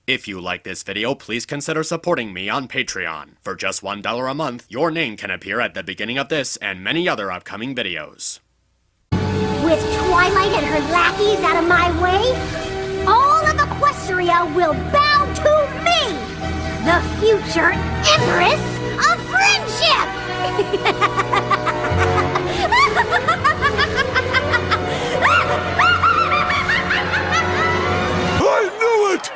If you like this video, please consider supporting me on Patreon. For just $1 a month, your name can appear at the beginning of this and many other upcoming videos. With Twilight and her lackeys out of my way, all of Equestria will bow to me, the future Empress of Friendship! I knew it!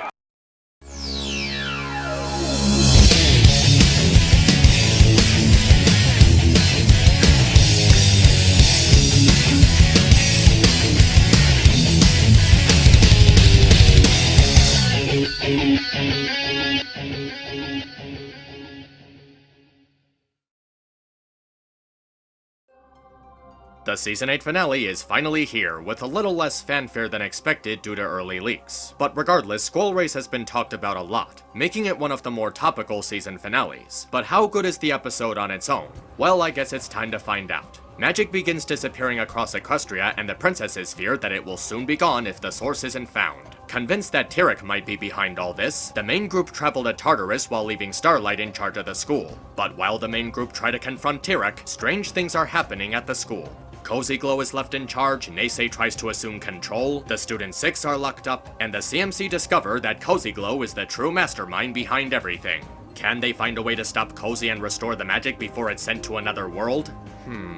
The Season 8 finale is finally here, with a little less fanfare than expected due to early leaks. But regardless, Squall Race has been talked about a lot, making it one of the more topical season finales. But how good is the episode on its own? Well, I guess it's time to find out. Magic begins disappearing across Equestria, and the princesses fear that it will soon be gone if the source isn't found. Convinced that Tyrek might be behind all this, the main group travel to Tartarus while leaving Starlight in charge of the school. But while the main group try to confront Tyrek, strange things are happening at the school. Cozy Glow is left in charge, Naysay tries to assume control, the Student 6 are locked up, and the CMC discover that Cozy Glow is the true mastermind behind everything. Can they find a way to stop Cozy and restore the magic before it's sent to another world?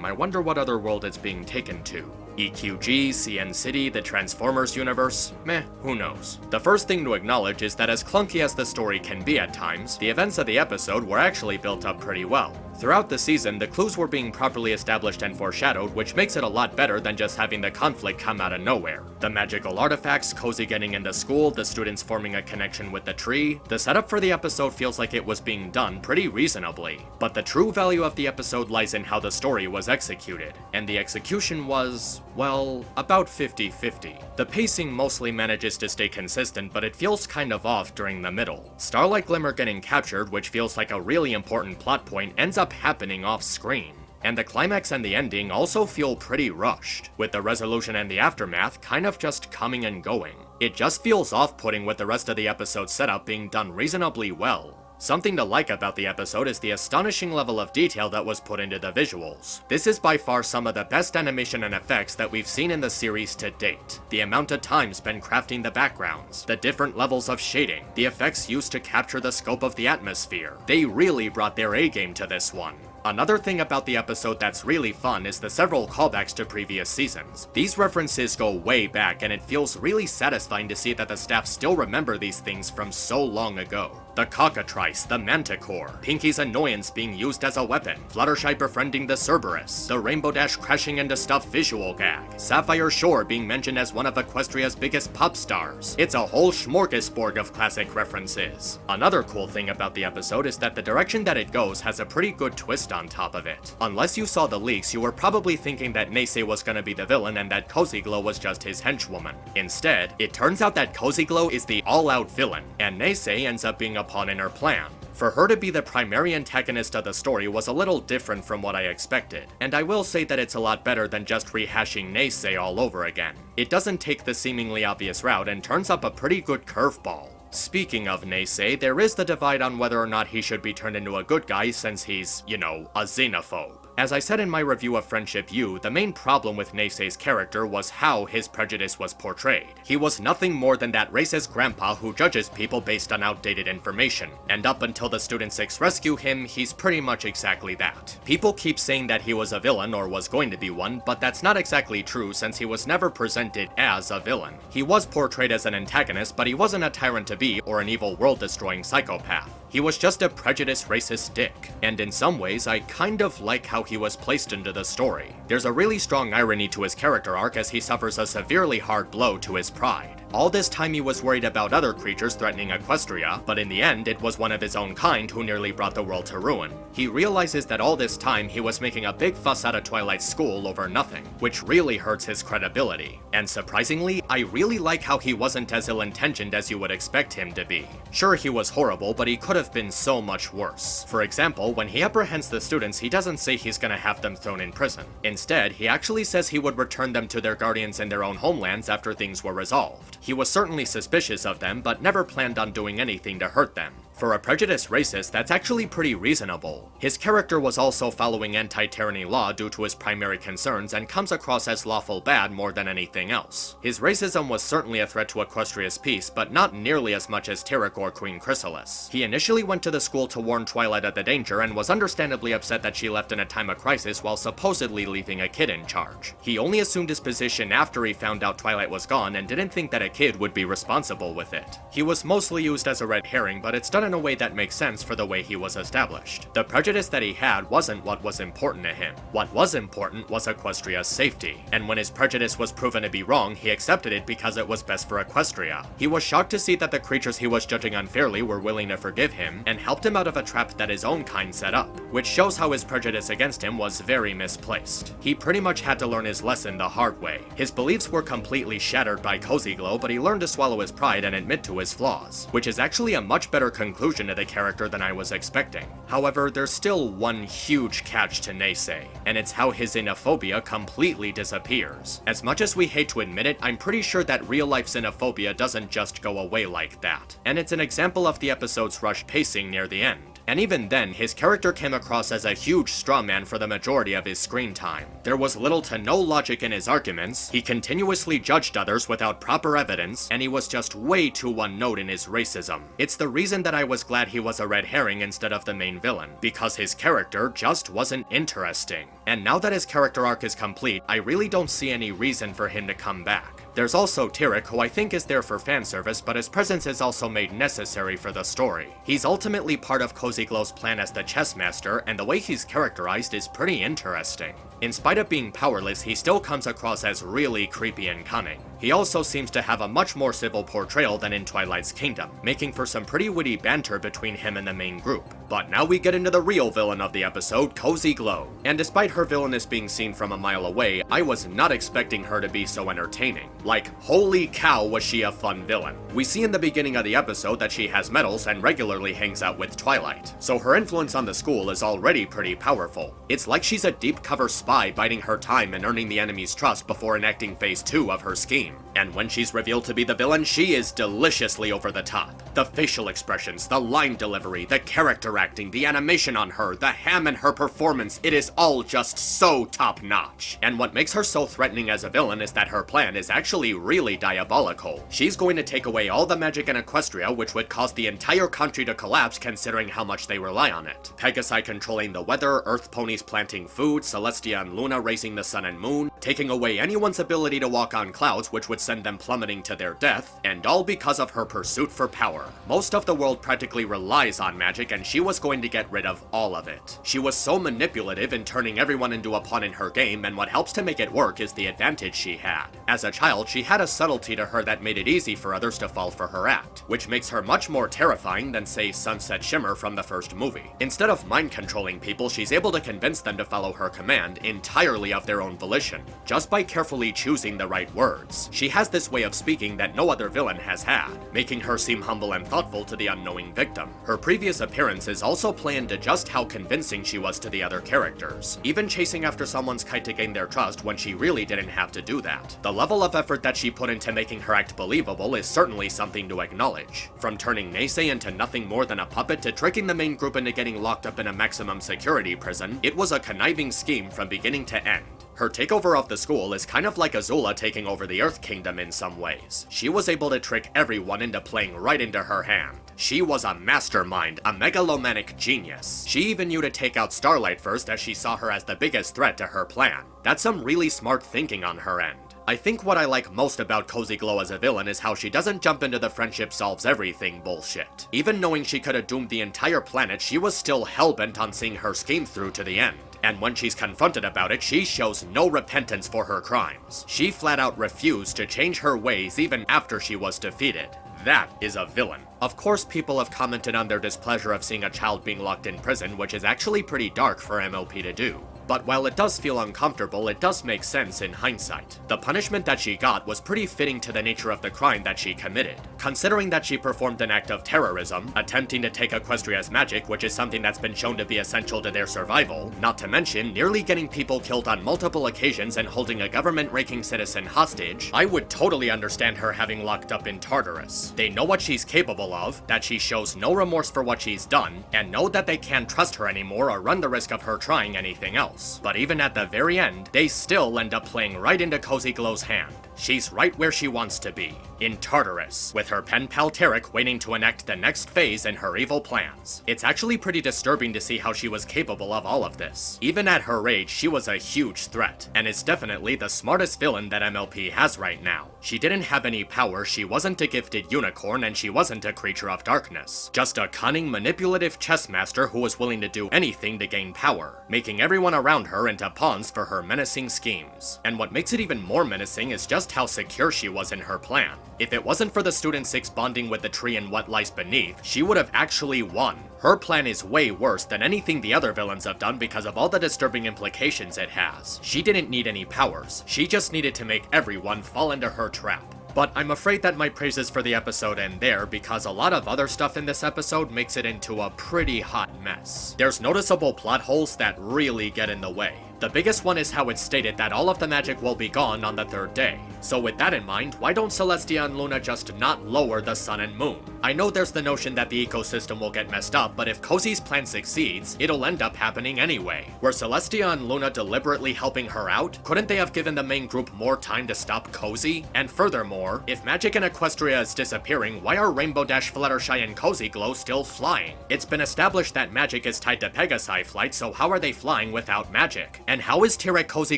I wonder what other world it's being taken to. EQG, CN City, the Transformers universe? Meh, who knows. The first thing to acknowledge is that as clunky as the story can be at times, the events of the episode were actually built up pretty well. Throughout the season, the clues were being properly established and foreshadowed, which makes it a lot better than just having the conflict come out of nowhere. The magical artifacts, Cozy getting into school, the students forming a connection with the tree, the setup for the episode feels like it was being done pretty reasonably. But the true value of the episode lies in how the story was executed, and the execution was, well, about 50-50. The pacing mostly manages to stay consistent, but it feels kind of off during the middle. Starlight Glimmer getting captured, which feels like a really important plot point, ends up happening off screen. And the climax and the ending also feel pretty rushed, with the resolution and the aftermath kind of just coming and going. It just feels off-putting with the rest of the episode's setup being done reasonably well. Something to like about the episode is the astonishing level of detail that was put into the visuals. This is by far some of the best animation and effects that we've seen in the series to date. The amount of time spent crafting the backgrounds, the different levels of shading, the effects used to capture the scope of the atmosphere. They really brought their A-game to this one. Another thing about the episode that's really fun is the several callbacks to previous seasons. These references go way back, and it feels really satisfying to see that the staff still remember these things from so long ago. The cockatrice, the manticore, Pinky's annoyance being used as a weapon, Fluttershy befriending the Cerberus, the Rainbow Dash crashing into stuff visual gag, Sapphire Shore being mentioned as one of Equestria's biggest pop stars. It's a whole smorgasbord of classic references. Another cool thing about the episode is that the direction that it goes has a pretty good twist on top of it. Unless you saw the leaks, you were probably thinking that Naysay was gonna be the villain and that Cozy Glow was just his henchwoman. Instead, it turns out that Cozy Glow is the all-out villain, and Naysay ends up being a pawn in her plan. For her to be the primary antagonist of the story was a little different from what I expected, and I will say that it's a lot better than just rehashing Naysay all over again. It doesn't take the seemingly obvious route and turns up a pretty good curveball. Speaking of Naysay, there is the divide on whether or not he should be turned into a good guy since he's, you know, a xenophobe. As I said in my review of Friendship U, the main problem with Naysay's character was how his prejudice was portrayed. He was nothing more than that racist grandpa who judges people based on outdated information, and up until the Student 6 rescue him, he's pretty much exactly that. People keep saying that he was a villain or was going to be one, but that's not exactly true since he was never presented as a villain. He was portrayed as an antagonist, but he wasn't a tyrant to be or an evil world-destroying psychopath. He was just a prejudiced racist dick, and in some ways I kind of like how he was placed into the story. There's a really strong irony to his character arc as he suffers a severely hard blow to his pride. All this time he was worried about other creatures threatening Equestria, but in the end it was one of his own kind who nearly brought the world to ruin. He realizes that all this time he was making a big fuss out of Twilight's school over nothing, which really hurts his credibility. And surprisingly, I really like how he wasn't as ill-intentioned as you would expect him to be. Sure, he was horrible, but he could have been so much worse. For example, when he apprehends the students, he doesn't say he's gonna have them thrown in prison. Instead, he actually says he would return them to their guardians in their own homelands after things were resolved. He was certainly suspicious of them, but never planned on doing anything to hurt them. For a prejudiced racist, that's actually pretty reasonable. His character was also following anti-tyranny law due to his primary concerns and comes across as lawful bad more than anything else. His racism was certainly a threat to Equestria's peace, but not nearly as much as Tyrek or Queen Chrysalis. He initially went to the school to warn Twilight of the danger and was understandably upset that she left in a time of crisis while supposedly leaving a kid in charge. He only assumed his position after he found out Twilight was gone and didn't think that a kid would be responsible with it. He was mostly used as a red herring, but it's done in a way that makes sense for the way he was established. The prejudice that he had wasn't what was important to him. What was important was Equestria's safety, and when his prejudice was proven to be wrong, he accepted it because it was best for Equestria. He was shocked to see that the creatures he was judging unfairly were willing to forgive him, and helped him out of a trap that his own kind set up, which shows how his prejudice against him was very misplaced. He pretty much had to learn his lesson the hard way. His beliefs were completely shattered by Cozy Glow, but he learned to swallow his pride and admit to his flaws, which is actually a much better conclusion to the character than I was expecting. However, there's still one huge catch to Naysay, and it's how his xenophobia completely disappears. As much as we hate to admit it, I'm pretty sure that real-life xenophobia doesn't just go away like that, and it's an example of the episode's rushed pacing near the end. And even then, his character came across as a huge straw man for the majority of his screen time. There was little to no logic in his arguments, he continuously judged others without proper evidence, and he was just way too one-note in his racism. It's the reason that I was glad he was a red herring instead of the main villain, because his character just wasn't interesting. And now that his character arc is complete, I really don't see any reason for him to come back. There's also Tyrek, who I think is there for fan service, but his presence is also made necessary for the story. He's ultimately part of Cozy Glow's plan as the chess master, and the way he's characterized is pretty interesting. In spite of being powerless, he still comes across as really creepy and cunning. He also seems to have a much more civil portrayal than in Twilight's Kingdom, making for some pretty witty banter between him and the main group. But now we get into the real villain of the episode, Cozy Glow. And despite her villainous being seen from a mile away, I was not expecting her to be so entertaining. Like, holy cow, was she a fun villain. We see in the beginning of the episode that she has medals and regularly hangs out with Twilight, so her influence on the school is already pretty powerful. It's like she's a deep cover spy biding her time and earning the enemy's trust before enacting phase 2 of her scheme. And when she's revealed to be the villain, she is deliciously over the top. The facial expressions, the line delivery, the character acting, the animation on her, the ham in her performance, it is all just so top-notch. And what makes her so threatening as a villain is that her plan is actually really diabolical. She's going to take away all the magic in Equestria, which would cause the entire country to collapse considering how much they rely on it. Pegasi controlling the weather, Earth ponies planting food, Celestia and Luna raising the sun and moon, taking away anyone's ability to walk on clouds, which would send them plummeting to their death, and all because of her pursuit for power. Most of the world practically relies on magic, and she was going to get rid of all of it. She was so manipulative in turning everyone into a pawn in her game, and what helps to make it work is the advantage she had. As a child, she had a subtlety to her that made it easy for others to fall for her act, which makes her much more terrifying than, say, Sunset Shimmer from the first movie. Instead of mind-controlling people, she's able to convince them to follow her command entirely of their own volition, just by carefully choosing the right words. She has this way of speaking that no other villain has had, making her seem humble and thoughtful to the unknowing victim. Her previous appearances also play into just how convincing she was to the other characters, even chasing after someone's kite to gain their trust when she really didn't have to do that. The level of effort that she put into making her act believable is certainly something to acknowledge. From turning Naysay into nothing more than a puppet to tricking the main group into getting locked up in a maximum security prison, it was a conniving scheme from beginning to end. Her takeover of the school is kind of like Azula taking over the Earth Kingdom in some ways. She was able to trick everyone into playing right into her hand. She was a mastermind, a megalomaniac genius. She even knew to take out Starlight first, as she saw her as the biggest threat to her plan. That's some really smart thinking on her end. I think what I like most about Cozy Glow as a villain is how she doesn't jump into the friendship solves everything bullshit. Even knowing she could have doomed the entire planet, she was still hellbent on seeing her scheme through to the end. And when she's confronted about it, she shows no repentance for her crimes. She flat out refused to change her ways even after she was defeated. That is a villain. Of course, people have commented on their displeasure of seeing a child being locked in prison, which is actually pretty dark for MLP to do. But while it does feel uncomfortable, it does make sense in hindsight. The punishment that she got was pretty fitting to the nature of the crime that she committed, considering that she performed an act of terrorism, attempting to take Equestria's magic, which is something that's been shown to be essential to their survival, not to mention nearly getting people killed on multiple occasions and holding a government-ranking citizen hostage. I would totally understand her having locked up in Tartarus. They know what she's capable of, that she shows no remorse for what she's done, and know that they can't trust her anymore or run the risk of her trying anything else. But even at the very end, they still end up playing right into Cozy Glow's hand. She's right where she wants to be, in Tartarus, with her pen pal Tarek waiting to enact the next phase in her evil plans. It's actually pretty disturbing to see how she was capable of all of this. Even at her age, she was a huge threat, and is definitely the smartest villain that MLP has right now. She didn't have any power, she wasn't a gifted unicorn, and she wasn't a creature of darkness. Just a cunning, manipulative chess master who was willing to do anything to gain power, making everyone around her into pawns for her menacing schemes. And what makes it even more menacing is just how secure she was in her plan. If it wasn't for the Student 6 bonding with the tree and what lies beneath, she would have actually won. Her plan is way worse than anything the other villains have done because of all the disturbing implications it has. She didn't need any powers, she just needed to make everyone fall into her trap. But I'm afraid that my praises for the episode end there because a lot of other stuff in this episode makes it into a pretty hot mess. There's noticeable plot holes that really get in the way. The biggest one is how it's stated that all of the magic will be gone on the third day. So with that in mind, why don't Celestia and Luna just not lower the sun and moon? I know there's the notion that the ecosystem will get messed up, but if Cozy's plan succeeds, it'll end up happening anyway. Were Celestia and Luna deliberately helping her out? Couldn't they have given the main group more time to stop Cozy? And furthermore, if magic in Equestria is disappearing, why are Rainbow Dash, Fluttershy, and Cozy Glow still flying? It's been established that magic is tied to Pegasi flight, so how are they flying without magic? And how is Tirek Cozy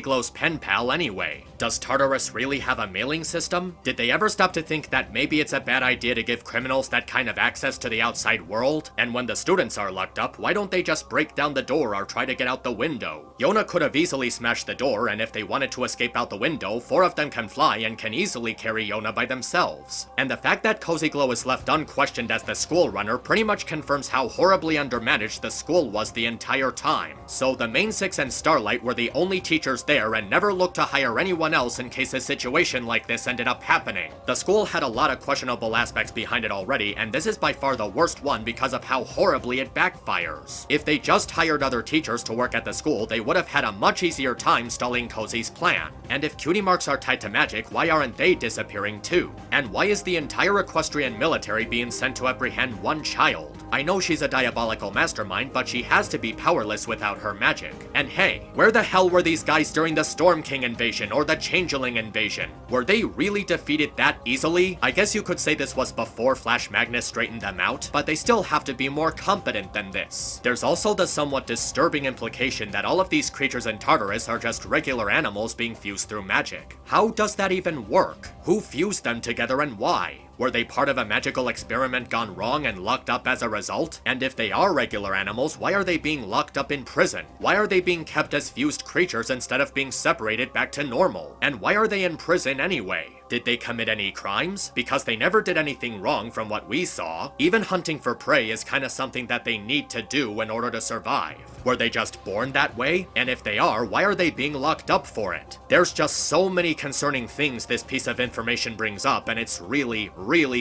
Glow's pen pal anyway? Does Tartarus really have a mailing system? Did they ever stop to think that maybe it's a bad idea to give criminals that kind of access to the outside world? And when the students are locked up, why don't they just break down the door or try to get out the window? Yona could have easily smashed the door, and if they wanted to escape out the window, 4 of them can fly and can easily carry Yona by themselves. And the fact that Cozy Glow is left unquestioned as the school runner pretty much confirms how horribly undermanaged the school was the entire time. So the main 6 and Starlight were the only teachers there and never looked to hire anyone else in case a situation like this ended up happening. The school had a lot of questionable aspects behind it already, and this is by far the worst one because of how horribly it backfires. If they just hired other teachers to work at the school, they would have had a much easier time stalling Cozy's plan. And if cutie marks are tied to magic, why aren't they disappearing too? And why is the entire Equestrian military being sent to apprehend one child? I know she's a diabolical mastermind, but she has to be powerless without her magic. And hey, where the hell were these guys during the Storm King invasion or the Changeling invasion? Were they really defeated that easily? I guess you could say this was before Flash Magnus straightened them out, but they still have to be more competent than this. There's also the somewhat disturbing implication that all of these creatures in Tartarus are just regular animals being fused through magic. How does that even work? Who fused them together and why? Were they part of a magical experiment gone wrong and locked up as a result? And if they are regular animals, why are they being locked up in prison? Why are they being kept as fused creatures instead of being separated back to normal? And why are they in prison anyway? Did they commit any crimes? Because they never did anything wrong from what we saw. Even hunting for prey is kinda something that they need to do in order to survive. Were they just born that way? And if they are, why are they being locked up for it? There's just so many concerning things this piece of information brings up, and it's really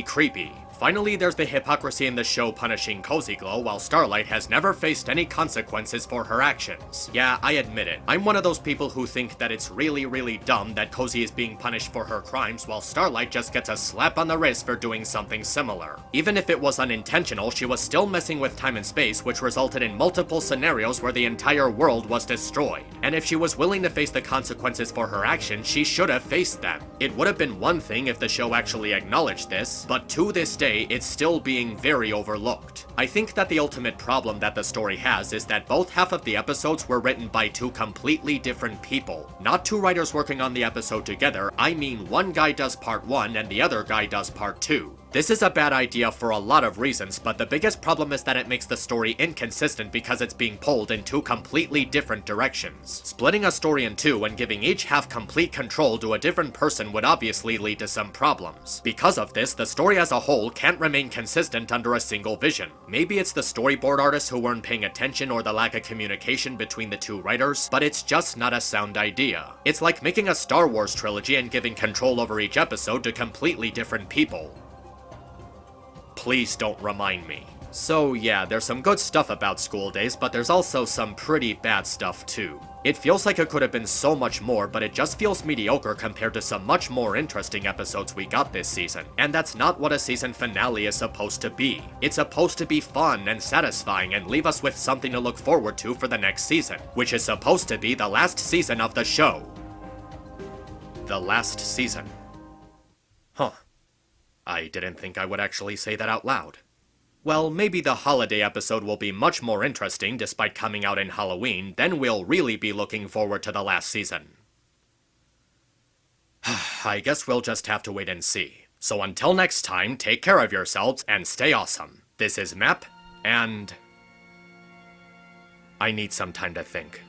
creepy. Finally, there's the hypocrisy in the show punishing Cozy Glow while Starlight has never faced any consequences for her actions. Yeah, I admit it. I'm one of those people who think that it's really dumb that Cozy is being punished for her crimes while Starlight just gets a slap on the wrist for doing something similar. Even if it was unintentional, she was still messing with time and space, which resulted in multiple scenarios where the entire world was destroyed. And if she was willing to face the consequences for her actions, she should have faced them. It would have been one thing if the show actually acknowledged this, but to this day, it's still being very overlooked. I think that the ultimate problem that the story has is that both half of the episodes were written by 2 completely different people. Not 2 writers working on the episode together, I mean one guy does part 1 and the other guy does part 2. This is a bad idea for a lot of reasons, but the biggest problem is that it makes the story inconsistent because it's being pulled in two completely different directions. Splitting a story in two and giving each half complete control to a different person would obviously lead to some problems. Because of this, the story as a whole can't remain consistent under a single vision. Maybe it's the storyboard artists who weren't paying attention or the lack of communication between the two writers, but it's just not a sound idea. It's like making a Star Wars trilogy and giving control over each episode to completely different people. Please don't remind me. So yeah, there's some good stuff about School Days, but there's also some pretty bad stuff too. It feels like it could have been so much more, but it just feels mediocre compared to some much more interesting episodes we got this season. And that's not what a season finale is supposed to be. It's supposed to be fun and satisfying and leave us with something to look forward to for the next season, which is supposed to be the last season of the show. The last season. Huh. I didn't think I would actually say that out loud. Well, maybe the holiday episode will be much more interesting despite coming out in Halloween, then we'll really be looking forward to the last season. I guess we'll just have to wait and see. So until next time, take care of yourselves and stay awesome. This is Map, and I need some time to think.